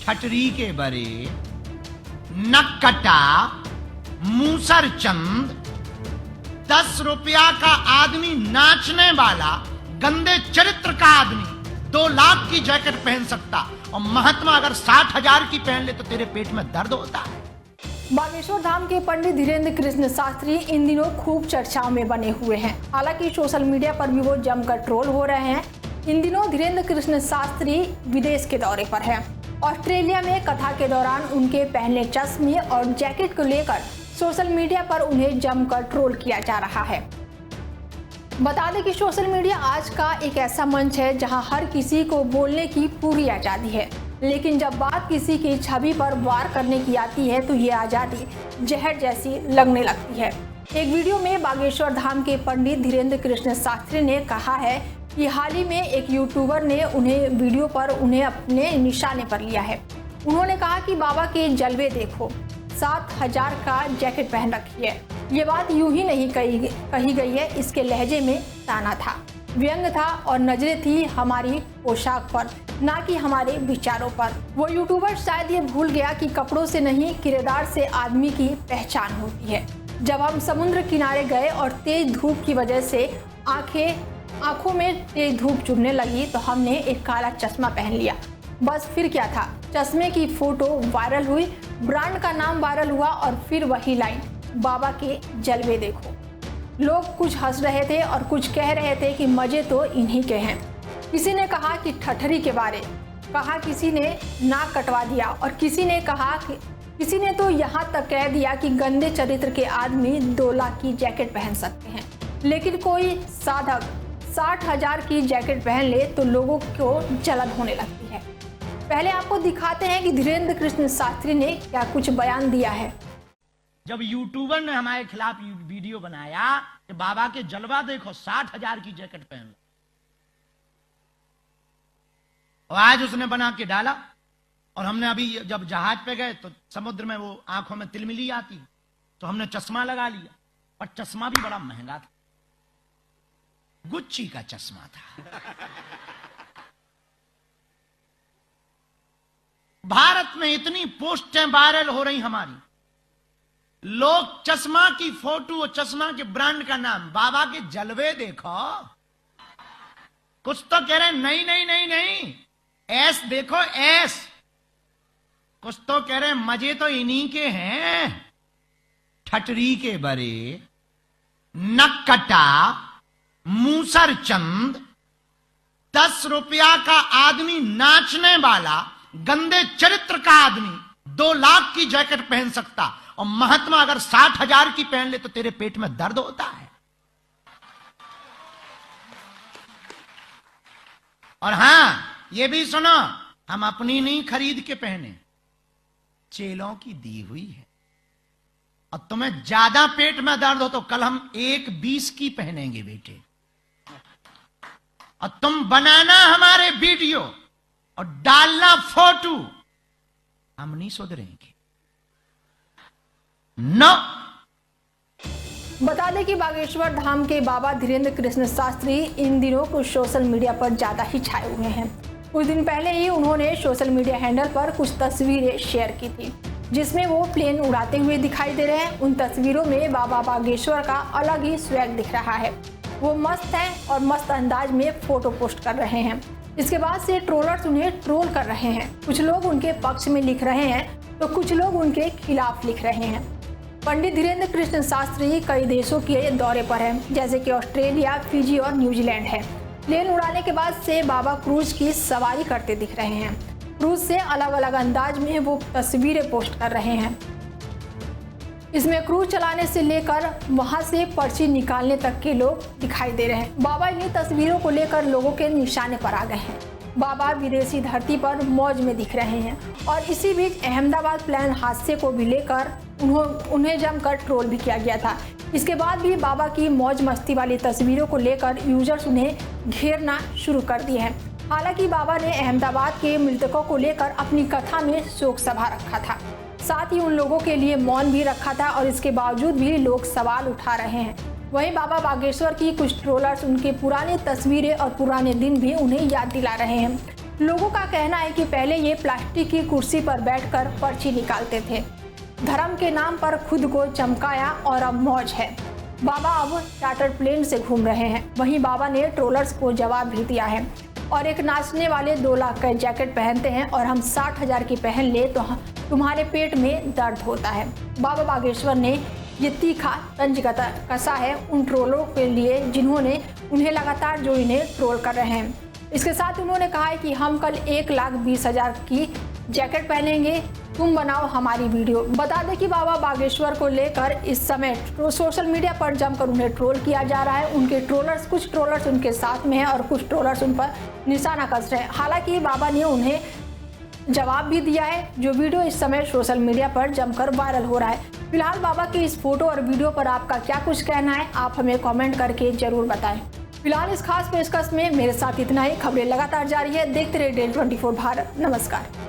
ठटरी के बरे, नक्कटा, मूसर चंद, 10 रुपया का आदमी, नाचने वाला, गंदे चरित्र का आदमी 2 लाख की जैकेट पहन सकता, और महात्मा अगर 60,000 की पहन ले तो तेरे पेट में दर्द होता है। बागेश्वर धाम के पंडित धीरेन्द्र कृष्ण शास्त्री इन दिनों खूब चर्चाओं में बने हुए हैं। हालांकि सोशल मीडिया पर भी वो जमकर ट्रोल हो रहे हैं। इन दिनों धीरेन्द्र कृष्ण शास्त्री विदेश के दौरे पर हैं। ऑस्ट्रेलिया में कथा के दौरान उनके पहने चश्मे और जैकेट को लेकर सोशल मीडिया पर उन्हें जमकर ट्रोल किया जा रहा है। बता दें कि सोशल मीडिया आज का एक ऐसा मंच है जहां हर किसी को बोलने की पूरी आज़ादी है, लेकिन जब बात किसी की छवि पर वार करने की आती है तो ये आज़ादी जहर जैसी लगने लगती है। एक वीडियो में बागेश्वर धाम के पंडित धीरेन्द्र कृष्ण शास्त्री ने कहा है कि हाल ही में एक यूट्यूबर ने उन्हें अपने निशाने पर लिया है। उन्होंने कहा कि बाबा के जलवे देखो, 7,000 का जैकेट पहन रखी है। ये बात यूं ही नहीं कही गई है, इसके लहजे में ताना था, व्यंग था और नजरें थी हमारी पोशाक पर, ना कि हमारे विचारों पर। वो यूट्यूबर शायद ये भूल गया कि कपड़ों से नहीं, किरदार से आदमी की पहचान होती है। जब हम समुद्र किनारे गए और तेज धूप की वजह से आंखों में तेज धूप चुभने लगी तो हमने एक काला चश्मा पहन लिया। बस फिर क्या था, चश्मे की फोटो वायरल हुई, ब्रांड का नाम वायरल हुआ और फिर वही लाइन, बाबा के जलवे देखो। लोग कुछ हंस रहे थे और कुछ कह रहे थे कि मजे तो इन्हीं के हैं। किसी ने कहा कि ठठरी के बारे, किसी ने नाक कटवा दिया और किसी ने तो यहाँ तक कह दिया कि गंदे चरित्र के आदमी 2 लाख की जैकेट पहन सकते हैं। लेकिन कोई साधक 60,000 की जैकेट पहन ले तो लोगों को जलन होने लगती है। पहले आपको दिखाते हैं कि धीरेन्द्र कृष्ण शास्त्री ने क्या कुछ बयान दिया है। जब यूट्यूबर ने हमारे खिलाफ वीडियो बनाया कि बाबा के जलवा देखो, 60,000 की जैकेट पहन लो, और आज उसने बना के डाला। और हमने अभी जब जहाज पे गए तो समुद्र में वो आंखों में तिलमिली आती, तो हमने चश्मा लगा लिया, और चश्मा भी बड़ा महंगा था, गुच्ची का चश्मा था। भारत में इतनी पोस्टें वायरल हो रही हमारी, लोग चश्मा की फोटो, चश्मा के ब्रांड का नाम, बाबा के जलवे देखो, कुछ तो कह रहे नहीं नहीं नहीं नहीं, ऐस देखो ऐस, कुछ तो कह रहे मजे तो इन्हीं के हैं। ठटरी के बरे, नक्कटा, मूसर चंद, 10 रुपया का आदमी, नाचने वाला, गंदे चरित्र का आदमी 2 लाख की जैकेट पहन सकता, और महात्मा अगर 60,000 की पहन ले तो तेरे पेट में दर्द होता है। और हां, ये भी सुनो, हम अपनी नहीं खरीद के पहने, चेलों की दी हुई है। और तुम्हें ज्यादा पेट में दर्द हो तो कल हम 1,20 की पहनेंगे बेटे, और तुम बनाना हमारे वीडियो और डालना फोटो, हम नहीं सुधरेंगे। नो। बता दें कि बागेश्वर धाम के बाबा धीरेन्द्र कृष्ण शास्त्री इन दिनों कुछ सोशल मीडिया पर ज्यादा ही छाए हुए हैं। कुछ दिन पहले ही उन्होंने सोशल मीडिया हैंडल पर कुछ तस्वीरें शेयर की थी, जिसमें वो प्लेन उड़ाते हुए दिखाई दे रहे हैं। उन तस्वीरों में बाबा बागेश्वर का अलग ही स्वैग दिख रहा है। वो मस्त हैं और मस्त अंदाज में फोटो पोस्ट कर रहे हैं। इसके बाद से ट्रोलर्स उन्हें ट्रोल कर रहे हैं। कुछ लोग उनके पक्ष में लिख रहे हैं तो कुछ लोग उनके खिलाफ लिख रहे हैं। पंडित धीरेन्द्र कृष्ण शास्त्री कई देशों के दौरे पर हैं, जैसे कि ऑस्ट्रेलिया, फिजी और न्यूजीलैंड है। प्लेन उड़ाने के बाद से बाबा क्रूज की सवारी करते दिख रहे हैं। क्रूज से अलग अलग अंदाज में वो तस्वीरें पोस्ट कर रहे हैं। इसमें क्रूज चलाने से लेकर वहां से पर्ची निकालने तक के लोग दिखाई दे रहे हैं। बाबा इन्हीं तस्वीरों को लेकर लोगों के निशाने पर आ गए हैं। बाबा विदेशी धरती पर मौज में दिख रहे हैं। और इसी बीच अहमदाबाद प्लेन हादसे को भी लेकर उन्हें जमकर ट्रोल भी किया गया था। इसके बाद भी बाबा की मौज मस्ती वाली तस्वीरों को लेकर यूजर्स उन्हें घेरना शुरू कर दिए हैं। हालांकि बाबा ने अहमदाबाद के मृतकों को लेकर अपनी कथा में शोक सभा रखा था, साथ ही उन लोगों के लिए मौन भी रखा था, और इसके बावजूद भी लोग सवाल उठा रहे हैं। वहीं बाबा बागेश्वर की कुछ ट्रोलर्स उनके पुराने तस्वीरें और पुराने दिन भी उन्हें याद दिला रहे हैं। लोगों का कहना है कि पहले ये प्लास्टिक की कुर्सी पर बैठकर पर्ची निकालते थे। धर्म के नाम पर खुद को चमकाया और अब मौज है। बाबा अब चार्टर प्लेन से घूम रहे हैं। वहीं बाबा ने ट्रोलर्स को जवाब भी दिया है और एक नाचने वाले 2 लाख का जैकेट पहनते हैं और हम 60,000 की पहन ले तो तुम्हारे पेट में दर्द होता है। बाबा बागेश्वर ने ये तीखा तंज कसा है उन ट्रोलों के लिए जिन्होंने उन्हें लगातार जो इन्हें ट्रोल कर रहे हैं। इसके साथ उन्होंने कहा है कि हम कल 1,20,000 की जैकेट पहनेंगे, तुम बनाओ हमारी वीडियो। बता दें कि बाबा बागेश्वर को लेकर इस समय सोशल मीडिया पर जमकर उन्हें ट्रोल किया जा रहा है। उनके ट्रोलर्स, कुछ ट्रोलर्स उनके साथ में हैं और कुछ ट्रोलर्स उन पर निशाना कस रहे हैं। हालांकि बाबा ने उन्हें जवाब भी दिया है, जो वीडियो इस समय सोशल मीडिया पर जमकर वायरल हो रहा है। फिलहाल बाबा की इस फोटो और वीडियो पर आपका क्या कुछ कहना है, आप हमें कमेंट करके जरूर बताएं। फिलहाल इस खास पेशकश में मेरे साथ इतना ही। खबरें लगातार जारी है, देखते रहिए Day 24 भारत। नमस्कार।